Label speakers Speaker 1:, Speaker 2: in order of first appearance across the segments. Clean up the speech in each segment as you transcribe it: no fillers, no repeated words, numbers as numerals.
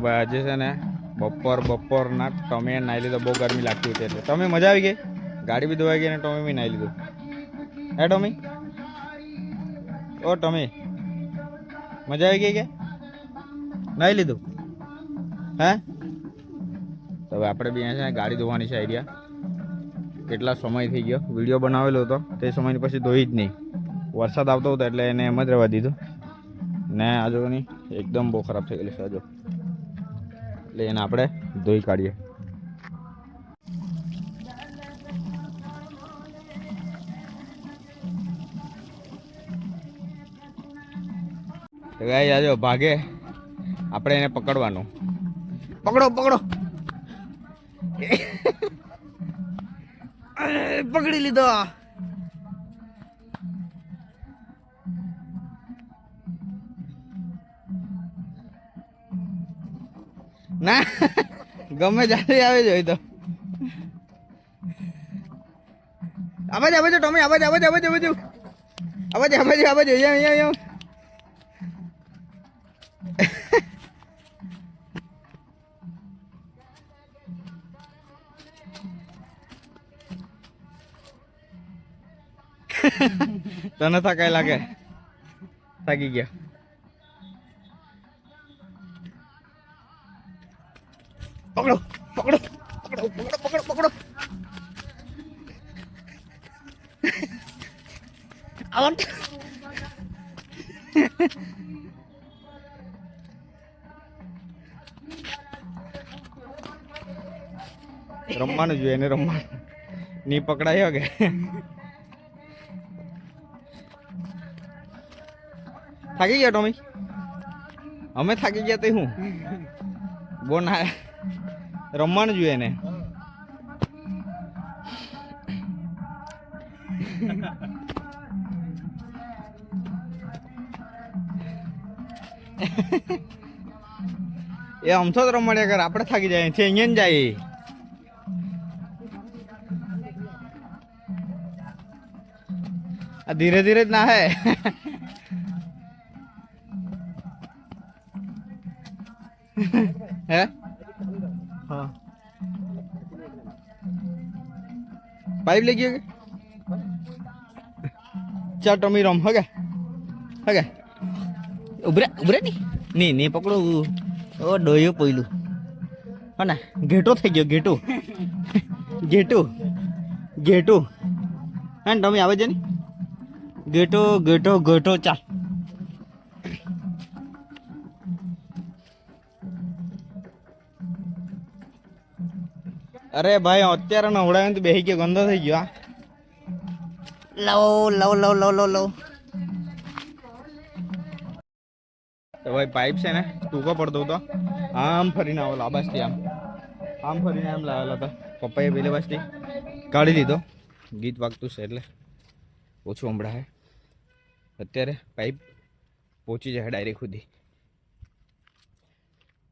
Speaker 1: ભાઈ આજે છે ને બપોરના ટમે નાહી લીધો, બહુ ગરમી લાગતી હતી એટલે. ટમે મજા આવી ગઈ, ગાડી બી ધોવાઈ ગઈ ને ટમે બી નાહી લીધું. હે ટમી? ઓ ટમી, મજા આવી ગઈ કે નાહી લીધું? હે તો હવે આપણે બી અહીંયા છે ને ગાડી ધોવાની છે આઈડિયા. કેટલા સમય થઈ ગયો, વિડીયો બનાવેલો હતો તે સમયની પછી ધોઈ જ નહીં. વરસાદ આવતો હતો એટલે એને એમ જ રહેવા દીધું ને. આજુની એકદમ બહુ ખરાબ થઈ ગયેલી છે હજુ, એટલે એને આપણે ધોઈ કાઢીએ. તો ગાઈસ આજો ભાગે, આપણે એને પકડવાનું. પકડો પકડો, પકડી લીધો. ના ગમે ત્યારે આવે જોઈ તો આવાજ આવે છે ટોમી, આવાજ આવાજ આવાજ આવાજ આવાજ આવાજ આવાજ અહીંયા તને થાકાય લાગે, થાકી ગયા. પકડો પકડો પકડો પકડો પકડો પકડો. રમવાનું જોઈએ એને, રમવાનું ની પકડાય કે. થાકી ગયા ટોમી? અમે થાકી ગયા તો હું બો ના, રમવાનું જોઈએ એને. એ અમથો જ રમાડ્યા કર, આપણે થાકી જાય છે અહીંયા જાય. આ ધીરે ધીરે જ ના હે. હે હા, પાઇપ લઈ ગયો કે ચાર ટમી રમ હગે હગે. ઉભરે ઉભરે ની ની પકડો. ઓ ડોયો પોયલું હા ને, ઘેટો થઈ ગયો, ઘેટો ઘેટો ઘેટો. હા ને ટમી આવે છે ને, ઘેટો ઘેટો ઘેટો. ચાલ અરે ભાઈ અત્યારે નવડાવે તો બેસી ગયો, ગંદો થઈ ગયો. લવ લવ લવ લવ લવ લવ. તો ભાઈ પાઇપ છે ને ટૂંકો પડતો હતો, આમ ફરીને આવેલો આ બાજથી, આમ ફરીને આમ લાવેલો હતો. પપ્પાએ પેલી બાજથી કાઢી લીધો. ગીત વાગતું છે એટલે ઓછું હમણાં. અત્યારે પાઇપ પહોંચી જાય ડાયરેક્ટ સુધી.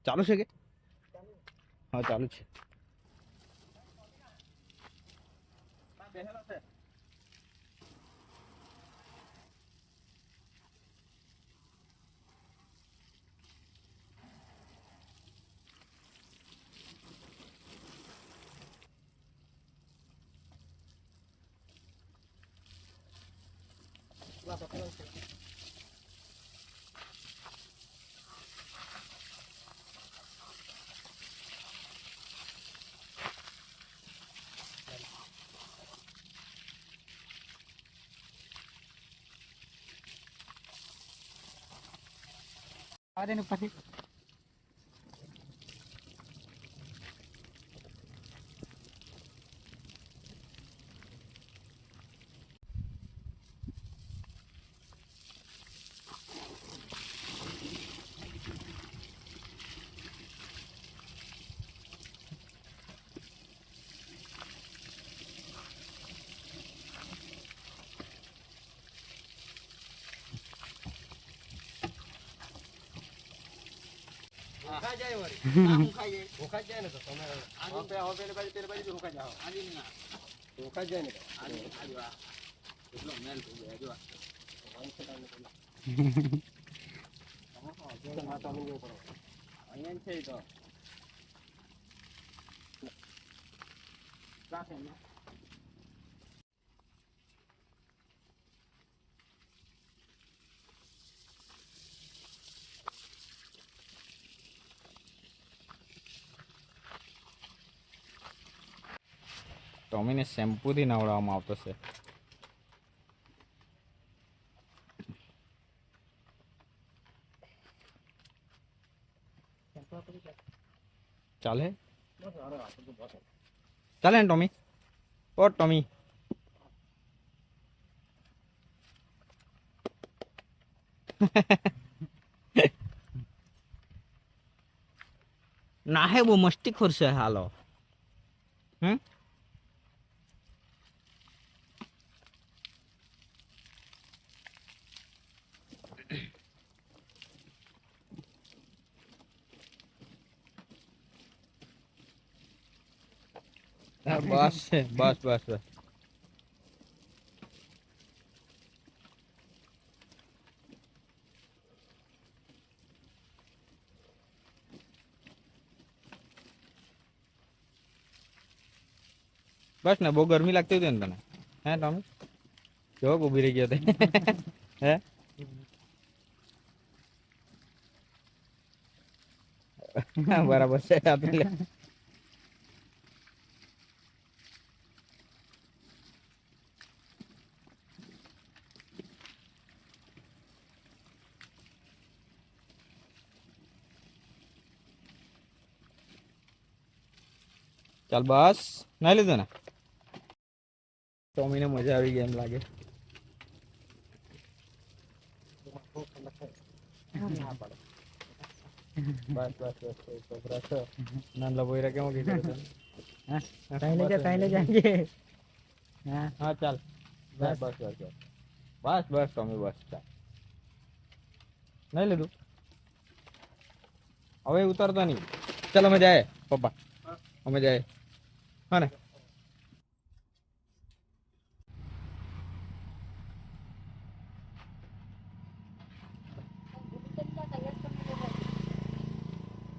Speaker 1: ચાલુ છે કે હા ચાલુ છે. આને પછી રોકા જાય વળી રોકા જાય ને તો તમે હવે પેલી બાજુ રોકા જાઓ. આજી ના રોકા જાય ને આજી આ એટલો મેલ થઈ ગયો જો. અહીંયા છે તો ક્યાં છે ટોમીને શેમ્પૂથી નવડાવવામાં આવતો છે. ચાલે ચાલે ને ટોમી? ઓ ટોમી, ના હે બહુ મસ્તી ખોરશે હાલો. બસ છે, બસ બસ બસ. બસ ને, બહુ ગરમી લાગતી હતી ને તને? હે ટોમી? જો ઉભી રહી ગયો તે. હે બરાબર છે. આપી લે. ચાલ બસ, નાઈ લીધું ને? ટોમીને મજા આવી ગઈ એમ લાગે. બસ બસ બસ, છોકરા છો નાનલા બોયરા કેમ કીધું તને? હા ચાલ, બસ બસ બસ બસ બસ બસ ટોમી બસ. ચાલ નહીં લીધું? હવે ઉતરતા નહીં. ચાલ અમે જાય પપ્પા, અમે જાય. હા ને?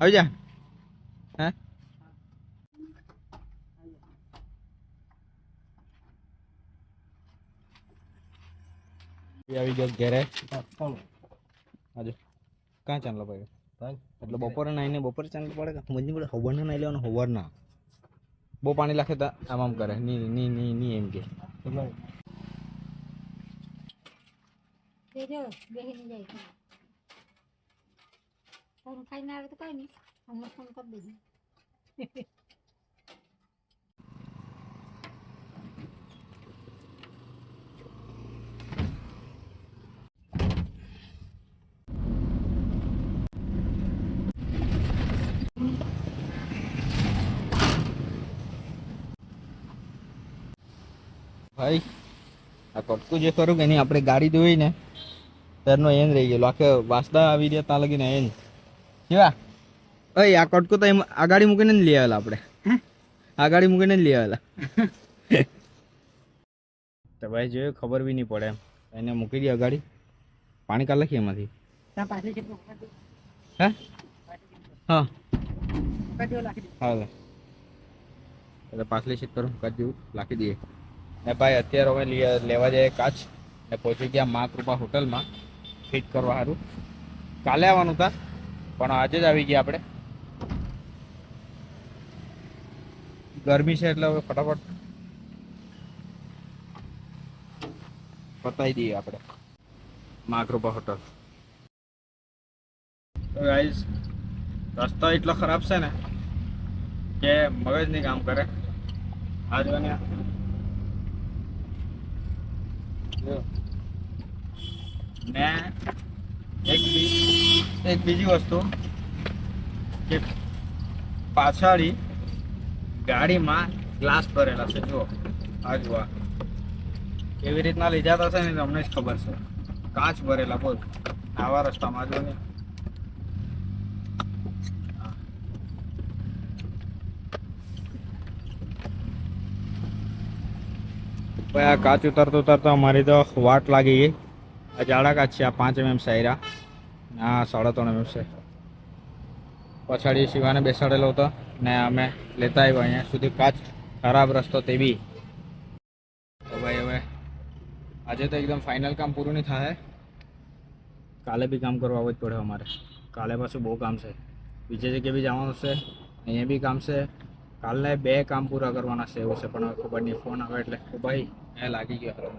Speaker 1: આવી જા. હે આવી ગયો ઘેરે. આજે ક્યાં ચાંદલો પડ્યો? એટલે બપોરે નાઈને બપોરે ચાંદલો પડે કે સમજ નહીં પડે. હવારના નાઈ લેવાનો, હવારના. બહુ પાણી લાગે તો આમ આમ કરે. ની ની ની ની એમ કે ભાઈ આ કટકું જે ખરું કે નહીં, આપણે ગાડી ધોઈ ને ત્યારનો એન રહી ગયેલો. આખે વાસદા આવી રહ્યા ત્યાં લગીને એન કેવા. અય આ કટકું તો એમ આ ગાડી મૂકીને જ લઈ આવેલા આપણે. આ ગાડી મૂકીને જ લઈ આવેલા. તો ભાઈ જોયું, ખબર બી નહીં પડે એમ. એને મૂકી દે ગાડી, પાણી કાઢ લખીએ એમાંથી. હે હા હા, એટલે પાછલી સીટ પર કાચ જેવું લાખી દઈએ. ને ભાઈ અત્યારે અમે લેવા જઈએ કાચ ને પહોંચી ગયા મા કૃપા હોટલમાં ફિટ કરવા સારું. કાલે આવવાનું હતા પણ આજે જ આવી ગયા આપણે. ગરમી છે એટલે હવે ફટાફટ પતાવી દઈએ આપણે મા કૃપા હોટલ. તો ગાઈઝ રસ્તો એટલો ખરાબ છે ને કે મગજ નહીં કામ કરે. આ જો ને ને એક બીજી વસ્તુ કે પાછળ ગાડીમાં ગ્લાસ ભરેલા છે. જુઓ આ જુઓ કેવી રીતના લીધા થશે ને અમને જ ખબર છે. કાચ ભરેલા બોલ આવા રસ્તામાં જો ને. ભાઈ આ કાચ ઉતરતો ઉતરતો અમારી તો વાટ લાગી ગઈ. આ જાડા કાચ છે. આ 5 mm સાયરા, આ 3.5 mm છે. પછાડી શિવાને બેસાડેલો હતો ને અમે લેતા આવ્યા અહીંયા સુધી. કાચ ખરાબ રસ્તો તે બી. તો ભાઈ હવે આજે તો એકદમ ફાઇનલ કામ પૂરું નહીં થાય. કાલે બી કામ કરવા આવવું જ પડે અમારે. કાલે પાછું બહુ કામ છે. બીજી જગ્યાએ બી જવાનું છે, અહીંયા બી કામ છે. કાલે 2 કામ પૂરા કરવાના છે એવું છે, પણ હવે ખબર નહીં. ફોન આવે એટલે ભાઈ એ લાગી ગયો.